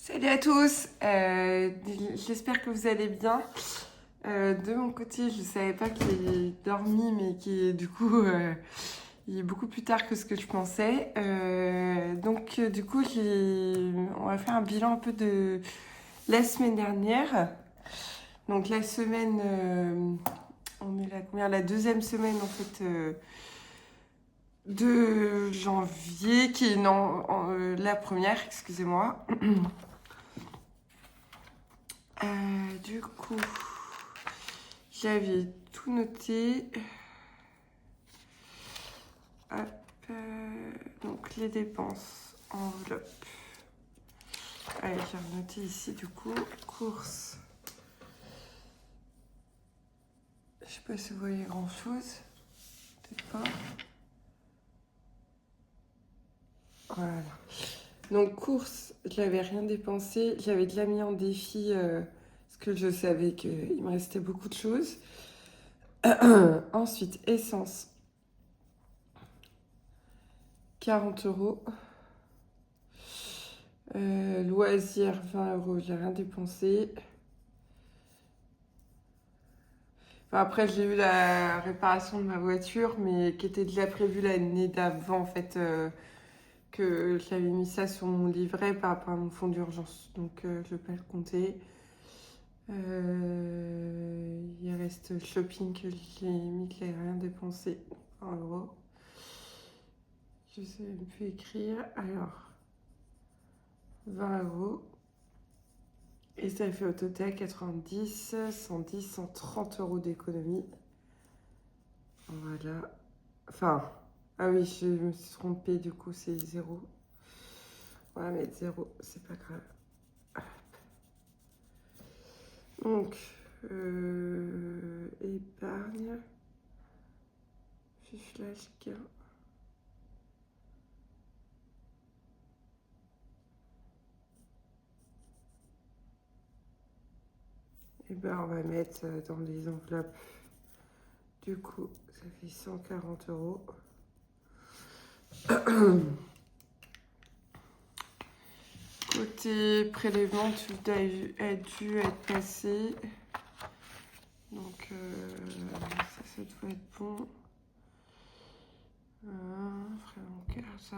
Salut à tous, j'espère que vous allez bien. De mon côté, je ne savais pas que j'ai dormi, mais qui du coup, il est beaucoup plus tard que ce que je pensais. Du coup, on va faire un bilan un peu de la semaine dernière. Donc la semaine, on est là combien? La deuxième semaine en fait de janvier, qui est non, la première, excusez-moi. Du coup, j'avais tout noté. Hop, donc les dépenses, enveloppe. Allez, j'ai noté ici du coup, courses. Je sais pas si vous voyez grand chose. Peut-être pas. Voilà. Donc courses, j'avais rien dépensé. J'avais déjà mis en défi parce que je savais qu'il me restait beaucoup de choses. Ensuite, essence. 40 €. Loisirs, 20 €. J'ai rien dépensé. Enfin, après, j'ai eu la réparation de ma voiture, mais qui était déjà prévue l'année d'avant, en fait, que j'avais mis ça sur mon livret par rapport à mon fonds d'urgence. Donc, je ne vais pas le compter. Il reste shopping que j'ai mis, que j'ai rien dépensé. 1 €. Je sais même plus écrire. Alors, 20 €. Et ça fait au total 90, 110, 130 € d'économie. Voilà. Enfin, ah oui, je me suis trompée, du coup, c'est 0. On va mettre 0, c'est pas grave. Donc, épargne. Fiche gain. Et ben, on va mettre dans les enveloppes. Du coup, ça fait 140 €. Côté prélèvement, tout a dû être passé. Donc, ça doit être bon. Frais bancaires, ça.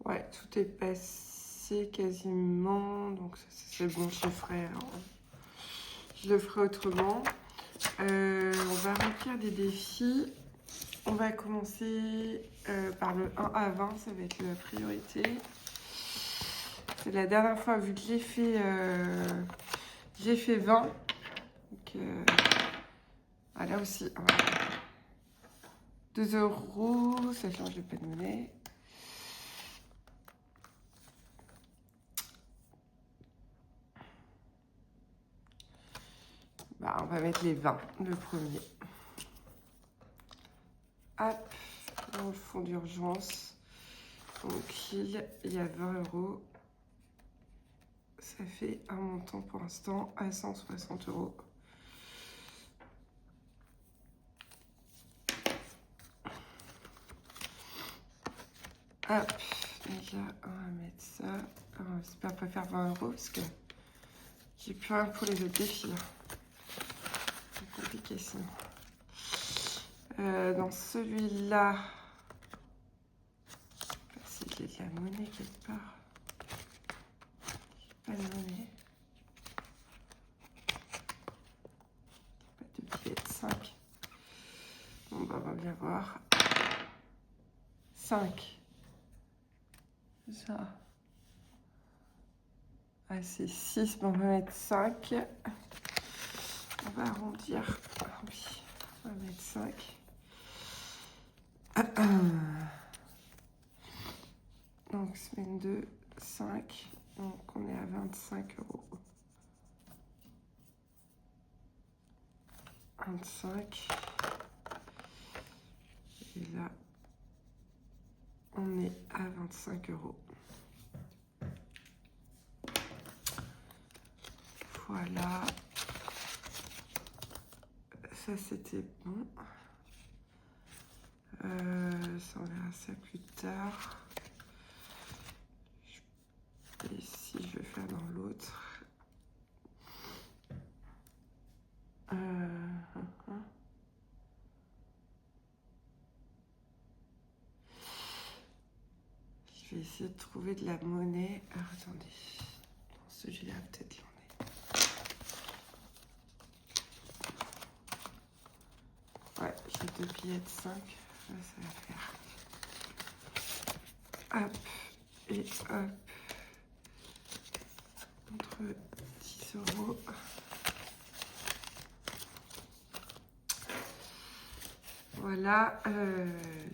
Ouais, tout est passé quasiment. Donc, ça, c'est bon, je le ferai autrement. On va remplir des défis. On va commencer par le 1 à 20, ça va être la priorité. C'est la dernière fois, vu que j'ai fait 20. Donc, là aussi, 2 €, ça change de pas de monnaie. Bah, on va mettre les 20, le premier. Hop, dans le fonds d'urgence. Donc, il y a 20 €. Ça fait un montant pour l'instant à 160 €. Hop, déjà, on va mettre ça. J'espère pas faire 20 € parce que j'ai plus rien pour les autres défis. C'est compliqué sinon. Dans celui-là, si j'ai de la monnaie quelque part. Pas de monnaie. Pas de billets de 5. Bon, bah, on va bien voir. 5. Ça. Ah, c'est 6. Bon, on va mettre 5. On va arrondir. Ah, oui. On va mettre 5. Donc, semaine 2, 5. Donc, on est à 25 €. 25. Et là, on est à 25 €. Voilà. Ça, c'était bon. Ça, on ça plus tard. Et si je vais faire dans l'autre. Je vais essayer de trouver de la monnaie. Alors, attendez. Dans celui-là, peut-être l'en est. Ouais, j'ai 2 billets de 5. Là, ça va faire. Hop. Et hop. Entre 10 euros. Voilà.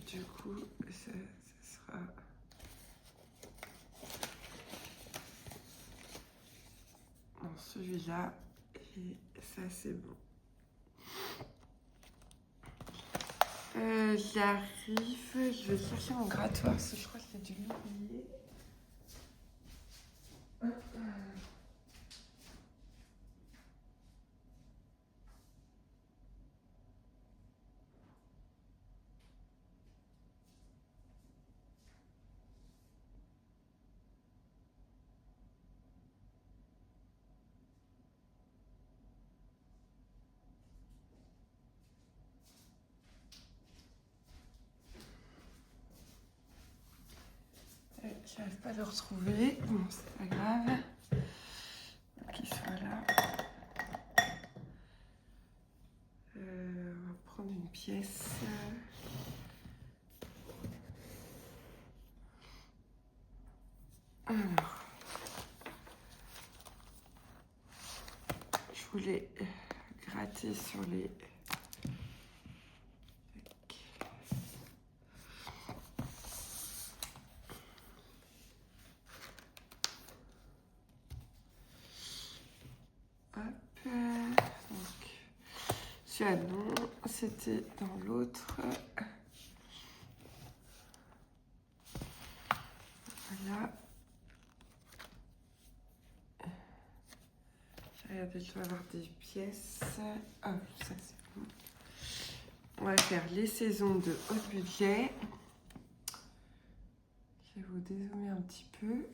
Du coup, ça sera... dans celui-là. Et ça, c'est bon. J'arrive. Je vais chercher mon grattoir parce que je crois que j'ai dû l'oublier. J'arrive pas à le retrouver. Bon, c'est pas grave. Qu'il soit là. On va prendre une pièce. Alors, je voulais gratter sur les... Ah non, c'était dans l'autre. Voilà. J'ai regardé, je dois avoir des pièces. Ah, ça c'est bon. On va faire les saisons de haut budget. Je vais vous dézoomer un petit peu.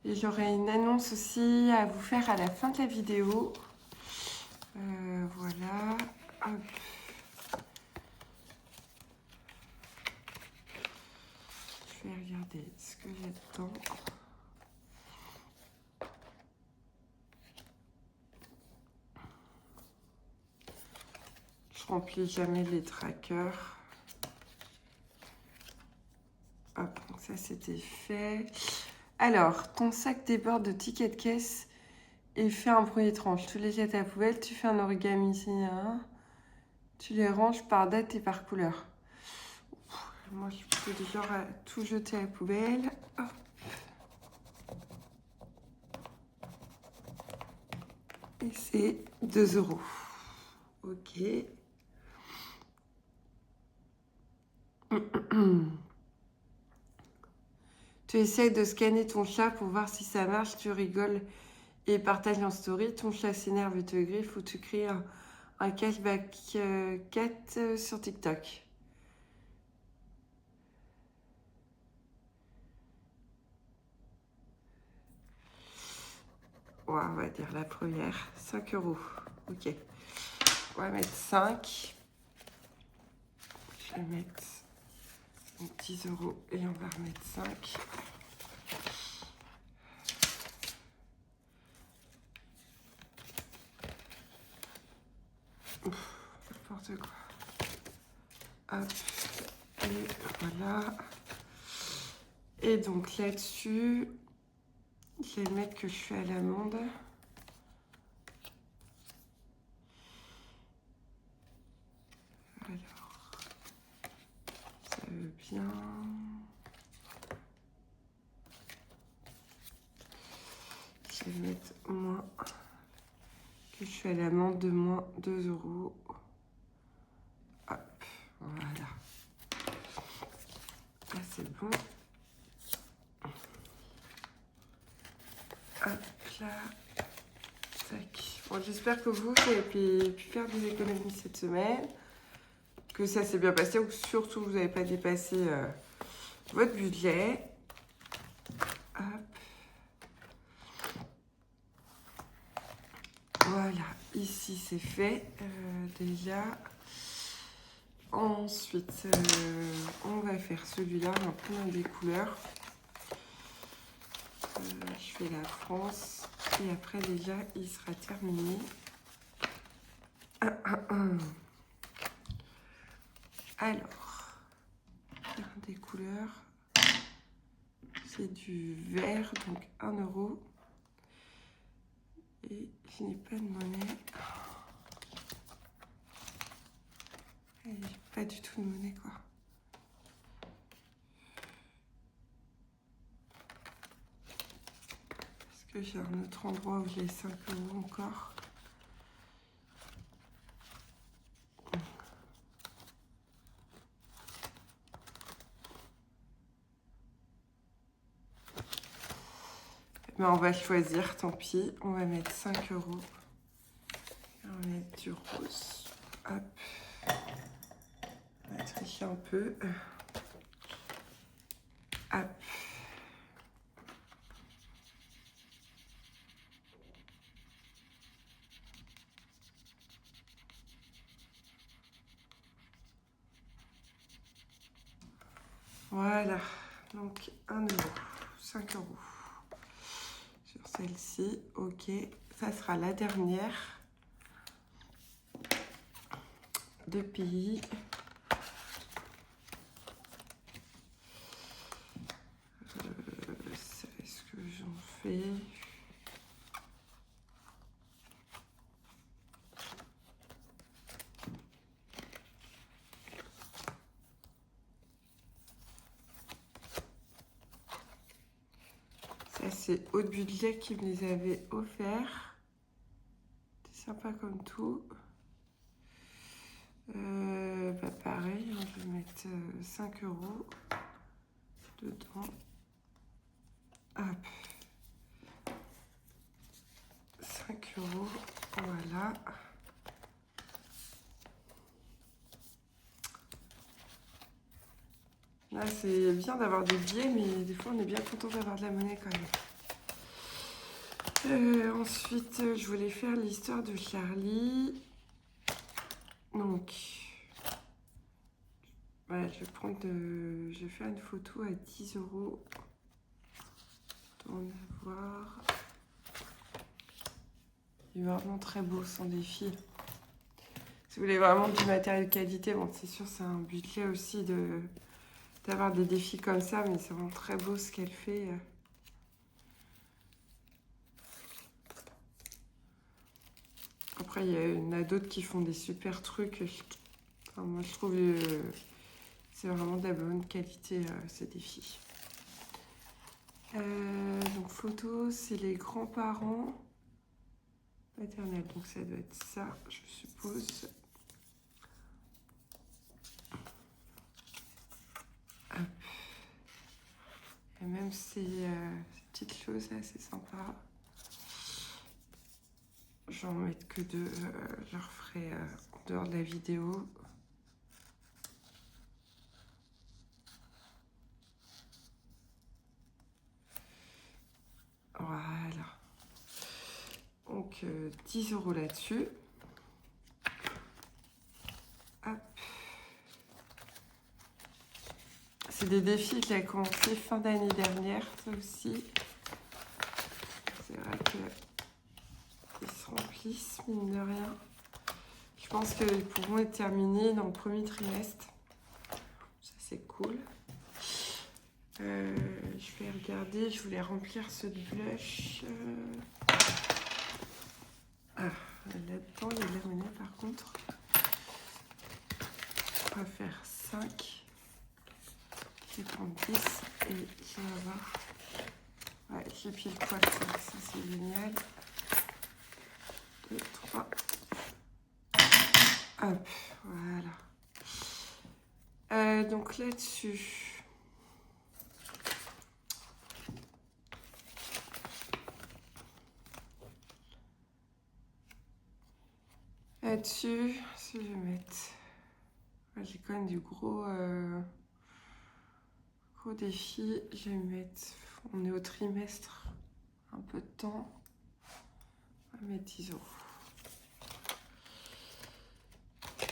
Et j'aurai une annonce aussi à vous faire à la fin de la vidéo. Voilà. Hop. Je vais regarder ce que j'ai dedans. Je remplis jamais les trackers. Hop, donc ça c'était fait. Alors, ton sac déborde de tickets de caisse et fait un premier tranche. Tu les jettes à la poubelle, tu fais un origami ici, hein. Tu les ranges par date et par couleur. Moi, je suis plutôt du genre à tout jeter à la poubelle. Hop. Et c'est 2 euros. Ok. Tu essayes de scanner ton chat pour voir si ça marche, tu rigoles et partages en story. Ton chat s'énerve et te griffe ou tu crées un cashback cat sur TikTok. Ouais, on va dire la première, 5 euros. Ok. On va mettre 5. Je vais mettre 10 euros et on va remettre 5. N'importe quoi. Hop. Et voilà. Et donc là-dessus, je vais mettre que je suis à l'amande. Alors, ça veut bien. Je vais mettre moins que je suis à l'amende de moins 2 euros. Hop, voilà. Là, c'est bon. Hop là. Tac. Bon, j'espère que vous avez pu faire des économies cette semaine. que ça s'est bien passé ou que surtout vous n'avez pas dépassé votre budget. Hop. Voilà, ici c'est fait déjà. Ensuite, on va faire celui-là, on va prendre des couleurs. Je fais la France et après déjà il sera terminé. Alors, des couleurs, c'est du vert, donc 1 €. Et je n'ai pas de monnaie. J'ai pas du tout de monnaie, quoi. Parce que j'ai un autre endroit où j'ai 5 € encore. Mais on va choisir, tant pis. On va mettre 5 €. On va mettre du rose. Hop. On va tricher un peu. Hop. Voilà. Donc 1 €. 5 €. Sur celle-ci. Ok. Ça sera la dernière. De pays. Est-ce que j'en fais? Ça, c'est Haute Budget qui me les avait offerts. C'est sympa comme tout. Bah pareil, je vais mettre 5 € dedans. Hop. 5 €, voilà. Là, c'est bien d'avoir des billets, mais des fois, on est bien content d'avoir de la monnaie quand même. Ensuite, je voulais faire l'histoire de Charlie. Donc, voilà, je vais faire une photo à 10 €. On va voir. Il est vraiment très beau, son défi. Si vous voulez vraiment du matériel de qualité, bon, c'est sûr, c'est un budget aussi d'avoir des défis comme ça, mais c'est vraiment très beau ce qu'elle fait. Après, il y en a d'autres qui font des super trucs. Enfin, moi, je trouve c'est vraiment de la bonne qualité, ces défis. Donc, photo, c'est les grands-parents maternels. Donc, ça doit être ça, je suppose. Hop. Et même ces petites choses là, c'est sympa. Je vais en mettre que 2. Je le referai en dehors de la vidéo. Voilà. Donc 10 € là-dessus. Hop. C'est des défis que j'ai commencé fin d'année dernière, ça aussi. C'est vrai qu'ils se remplissent, mine de rien. Je pense qu'ils pourront être terminés dans le premier trimestre. Ça, c'est cool. Je vais regarder, je voulais remplir ce blush. Ah, là-dedans, il y a de la monnaie par contre. On va faire 5. Je vais prendre 10 et je vais avoir. Ouais, j'ai pile poil, ça c'est génial. 2, 3. Hop, voilà. Donc là-dessus. Là-dessus, si je vais mettre J'ai quand même du gros défi. Je vais mettre... On est au trimestre. Un peu de temps. On va mettre 10 €.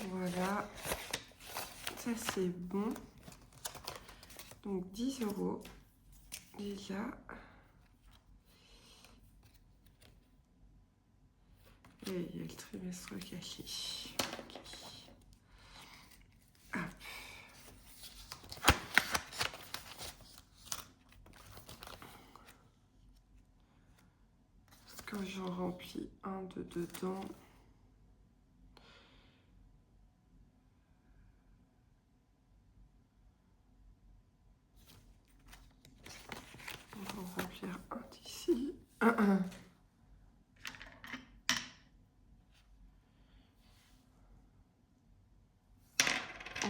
Voilà. Ça, c'est bon. Donc, 10 € déjà. Et il y a le trimestre caché. Okay. Hop. Parce que j'en remplis un de dedans. On va en remplir un d'ici.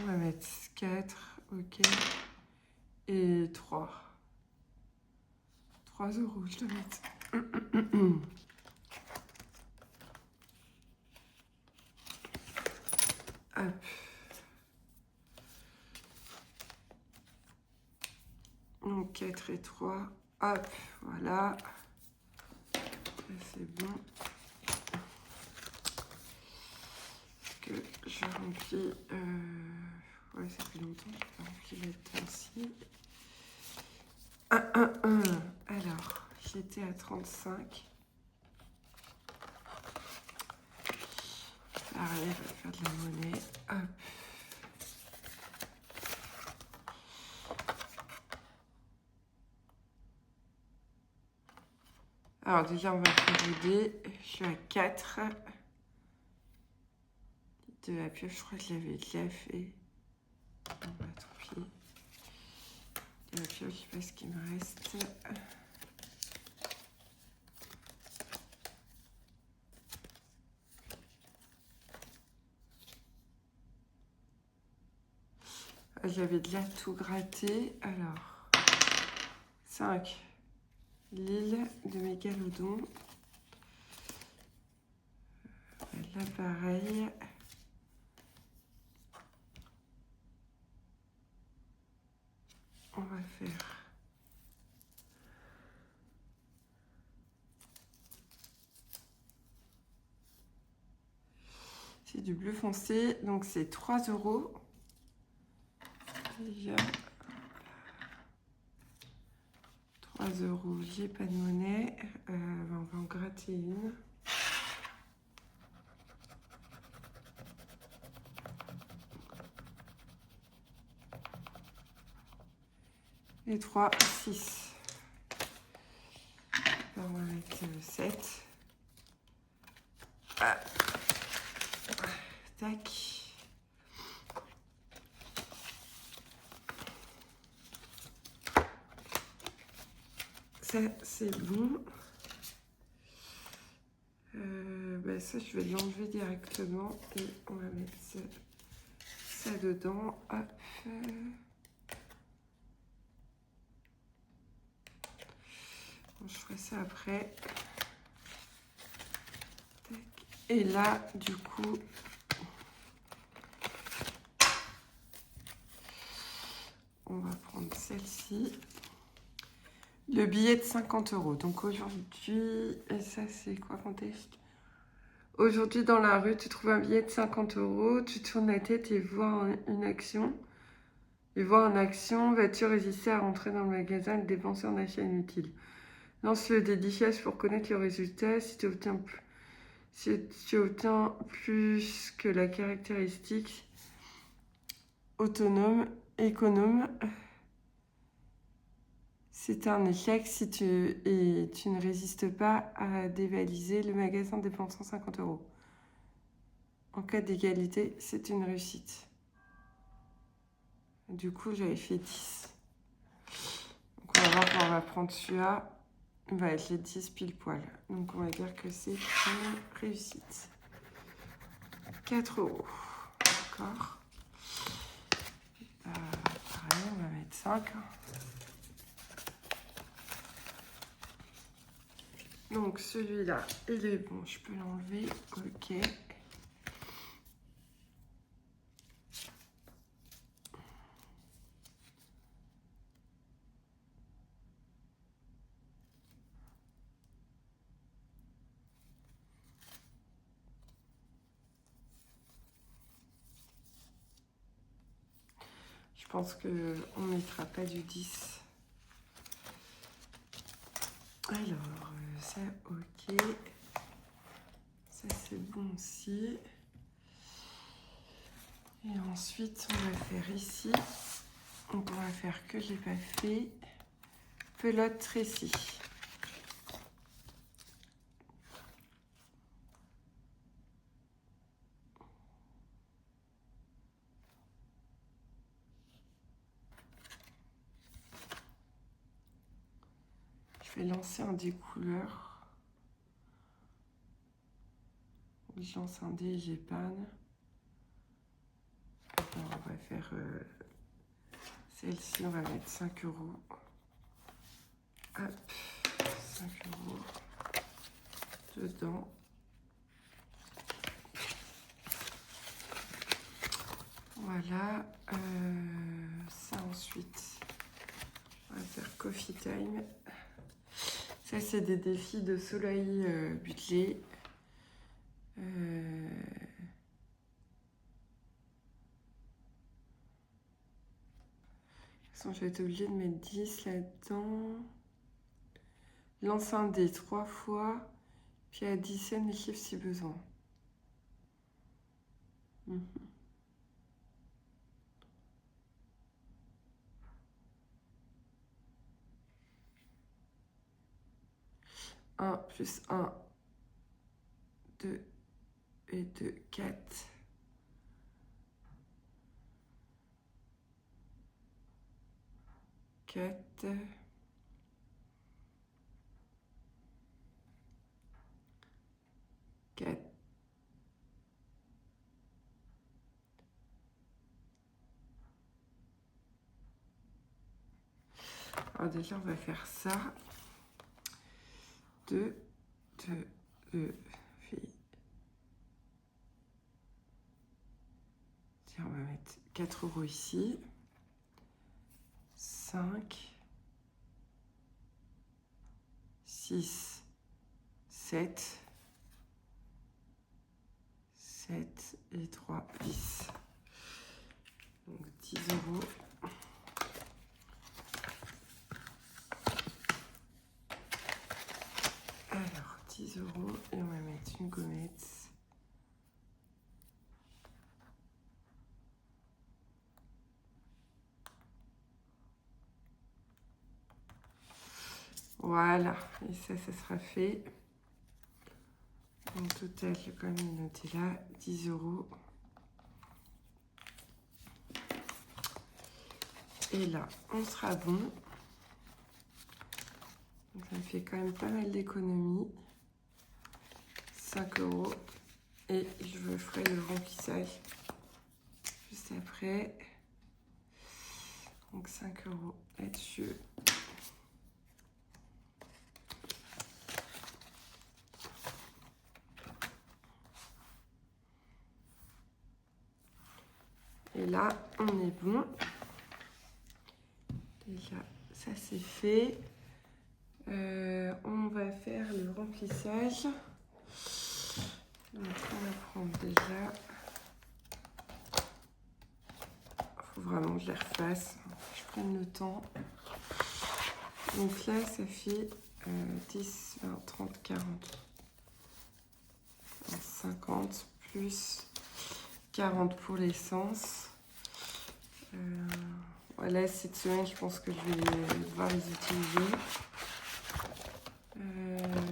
On va mettre 4, ok. Et 3. 3 €, je dois mettre. Hop. Donc 4 et 3. Hop, voilà. C'est bon. Que je remplis. Ouais, ça fait longtemps que je remplis là-dedans-ci. Alors, j'étais à 35. Pareil, on va faire de la monnaie. Hop. Alors déjà, on va faire le dé. Je suis à 4. De la pioche, je crois que je l'avais déjà fait. Bon, bah, tant pis. De la pioche, je sais pas ce qu'il me reste. J'avais déjà tout gratté. Alors, 5. L'île de Mégalodon. Là, pareil. On va faire... C'est du bleu foncé, donc c'est 3 €. Déjà... 3 €, j'ai pas de monnaie. On va en gratter une. Et 3, 6. On va mettre 7. Ah. Tac. Ça, c'est bon. Bah ça, je vais l'enlever directement et on va mettre ça dedans. Hop. Bon, je ferai ça après. Tac. Et là, du coup, on va prendre celle-ci. Le billet de 50 €. Donc aujourd'hui, et ça c'est quoi contexte? Aujourd'hui dans la rue, tu trouves un billet de 50 €, tu tournes la tête et vois une action. Et voir en action, vas-tu résister à rentrer dans le magasin et le dépenser en achat inutile? Lance le dédicace pour connaître le résultat. Si tu obtiens plus que la caractéristique économe, c'est un échec si tu ne résistes pas à dévaliser le magasin en dépensant 50 €. En cas d'égalité, c'est une réussite. Du coup, j'avais fait 10. Donc on va voir quand on va prendre celui-là. On va être les 10 pile poil. Donc on va dire que c'est une réussite. 4 €. D'accord. Pareil, on va mettre 5. Donc celui-là, il est bon, je peux l'enlever. Ok. pense qu'on ne mettra pas du 10. Alors, ça, ok. Ça, c'est bon aussi. Et ensuite, on va faire ici. Donc, on va faire que j'ai pas fait. Pelote Tracy. Je vais lancer un dé couleur. Je lance un dé, j'épanne. On va faire celle-ci, on va mettre 5 €. Hop, 5 € dedans. Voilà, ça ensuite, on va faire Coffee Time. Ça, c'est des défis de Soleil Butlé. De toute façon, je vais être obligée de mettre 10 là-dedans. Lance un dé 3 fois, puis additionne les chiffres si besoin. 1 plus 1, 2 et 2, 4. Alors déjà, on va faire ça. 2, filles. Tiens, on va mettre 4 € ici. 5, 6, 7, 7 et 3, 10. Donc 10 €. Alors 10 € et on va mettre une gommette. Voilà, et ça sera fait. En total, j'ai quand même noté là 10 €. Et là, on sera bon. Donc, ça me fait quand même pas mal d'économies. 5 €. Et je ferai le remplissage juste après. Donc 5 € là-dessus. Et là, on est bon. Déjà, ça c'est fait. On va faire le remplissage. Donc, on va prendre déjà. Il faut vraiment que je les refasse. Je prenne le temps. Donc là, ça fait 10, 20, 30, 40, 50, plus 40 pour l'essence. Voilà, cette semaine, je pense que je vais devoir les utiliser.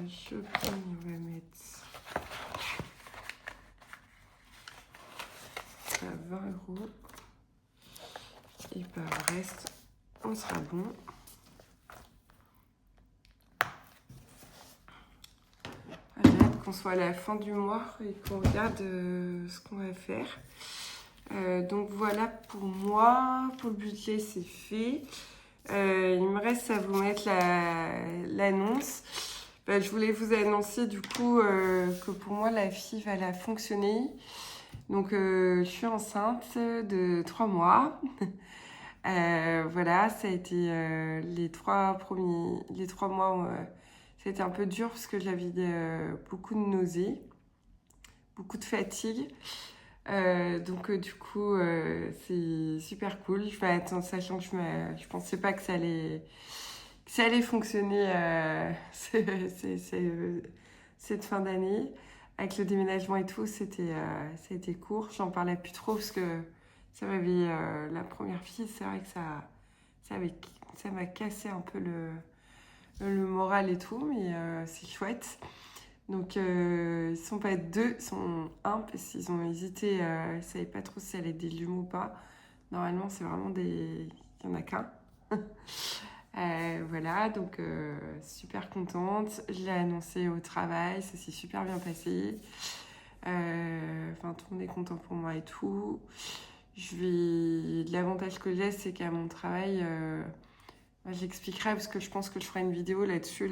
Shopping, on va mettre à 20 €. Et par le reste, on sera bon. J'ai hâte qu'on soit à la fin du mois et qu'on regarde ce qu'on va faire. Donc voilà pour moi, pour le budget c'est fait. Il me reste à vous mettre l'annonce. Je voulais vous annoncer du coup que pour moi la FIV elle a fonctionné. Donc je suis enceinte de 3 mois. Voilà, ça a été les 3 mois, c'était un peu dur parce que j'avais beaucoup de nausées, beaucoup de fatigue. Donc du coup, c'est super cool. Sachant que je pensais pas que ça allait fonctionner cette fin d'année. Avec le déménagement et tout, ça a été court. J'en parlais plus trop parce que ça m'avait la première fille, c'est vrai que ça m'a cassé un peu le moral et tout, mais c'est chouette. Donc ils sont pas deux, ils sont un parce qu'ils ont hésité, ils savaient pas trop si ça allait être des jumeaux ou pas. Normalement c'est vraiment il y en a qu'un. Voilà, donc super contente. Je l'ai annoncé au travail, ça s'est super bien passé. Enfin, tout le monde est content pour moi et tout. L'avantage que j'ai, c'est qu'à mon travail, j'expliquerai parce que je pense que je ferai une vidéo là-dessus,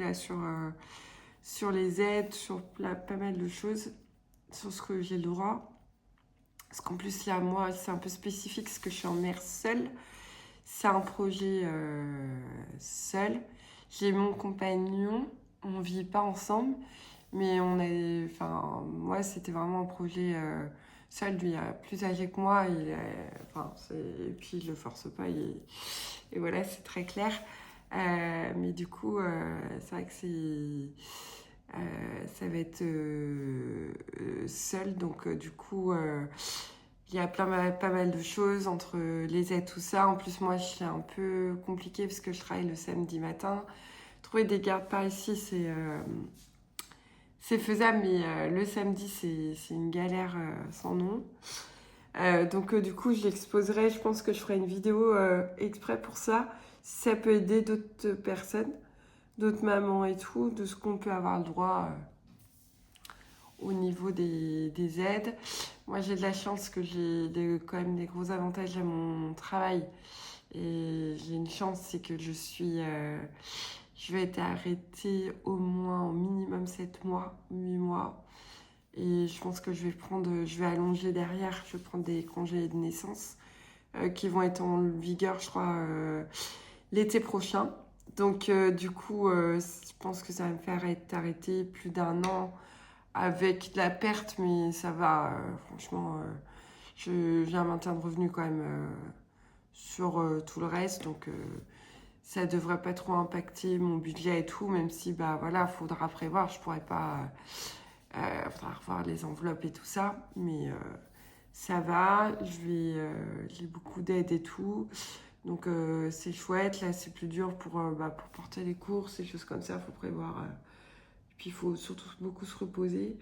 sur les aides, sur pas mal de choses, sur ce que j'ai le droit. Parce qu'en plus, là, moi, c'est un peu spécifique parce que je suis en mère seule. C'est un projet seul. J'ai mon compagnon, on vit pas ensemble, mais moi, c'était vraiment un projet seul. Lui, il est plus âgé que moi, et puis je le force pas. Et voilà, c'est très clair. Mais du coup, c'est vrai que ça va être seul, donc du coup, il y a pas mal de choses entre les aides, tout ça. En plus, moi, je suis un peu compliquée parce que je travaille le samedi matin. Trouver des gardes par ici, c'est faisable, mais le samedi, c'est une galère sans nom. Donc du coup, je l'exposerai. Je pense que je ferai une vidéo exprès pour ça. Si ça peut aider d'autres personnes, d'autres mamans et tout, de ce qu'on peut avoir le droit au niveau des aides. Moi, j'ai de la chance que quand même des gros avantages à mon travail. Et j'ai une chance, c'est que je vais être arrêtée au minimum 7 mois, 8 mois. Et je pense que je vais allonger derrière, je vais prendre des congés de naissance qui vont être en vigueur, je crois, l'été prochain. Donc, du coup, je pense que ça va me faire être arrêtée plus d'1 an avec de la perte, mais ça va, franchement, j'ai un maintien de revenu quand même sur tout le reste, donc ça devrait pas trop impacter mon budget et tout, même si, bah voilà, faudra prévoir, je pourrais pas, faudra revoir les enveloppes et tout ça, mais ça va, j'ai beaucoup d'aide et tout, donc c'est chouette. Là c'est plus dur pour porter les courses et choses comme ça, faut prévoir, puis il faut surtout beaucoup se reposer.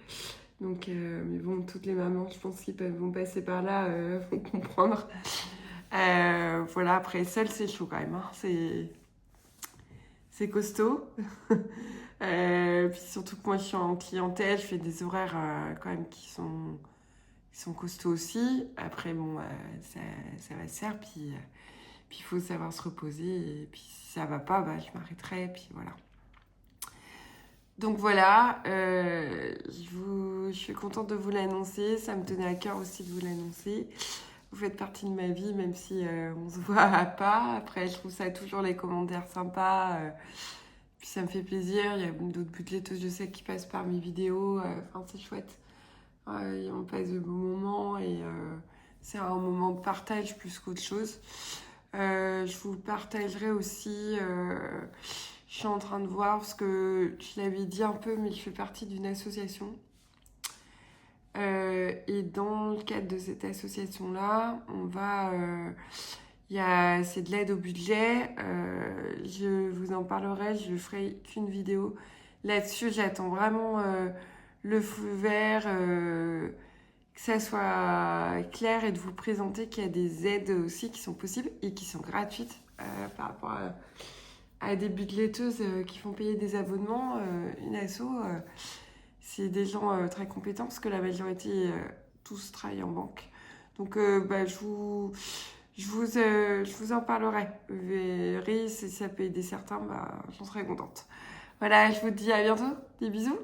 Donc, mais bon, toutes les mamans, je pense vont passer par là, vont comprendre. Voilà, après, seule, c'est chaud quand même. Hein. C'est costaud. Puis surtout que moi, je suis en clientèle, je fais des horaires quand même qui sont costauds aussi. Après, bon, ça va se faire. Puis il faut savoir se reposer. Et puis si ça va pas, bah, je m'arrêterai. Puis voilà. Donc voilà, je suis contente de vous l'annoncer. Ça me tenait à cœur aussi de vous l'annoncer. Vous faites partie de ma vie, même si on se voit pas. Après, je trouve ça toujours les commentaires sympas. Puis ça me fait plaisir. Il y a d'autres budgéteuses, je sais, qui passent par mes vidéos. Enfin, c'est chouette. On passe de bons moments et c'est un moment de partage plus qu'autre chose. Je vous partagerai aussi... je suis en train de voir, parce que je l'avais dit un peu, mais je fais partie d'une association. Et dans le cadre de cette association-là, c'est de l'aide au budget. Je vous en parlerai, je ferai qu'une vidéo là-dessus. J'attends vraiment le feu vert, que ça soit clair et de vous présenter qu'il y a des aides aussi qui sont possibles et qui sont gratuites par rapport à des budgéteuses qui font payer des abonnements. Une asso, c'est des gens très compétents parce que la majorité, tous travaillent en banque. Donc, je vous en parlerai. Vous verrez, si ça peut aider certains, j'en serai contente. Voilà, je vous dis à bientôt. Des bisous.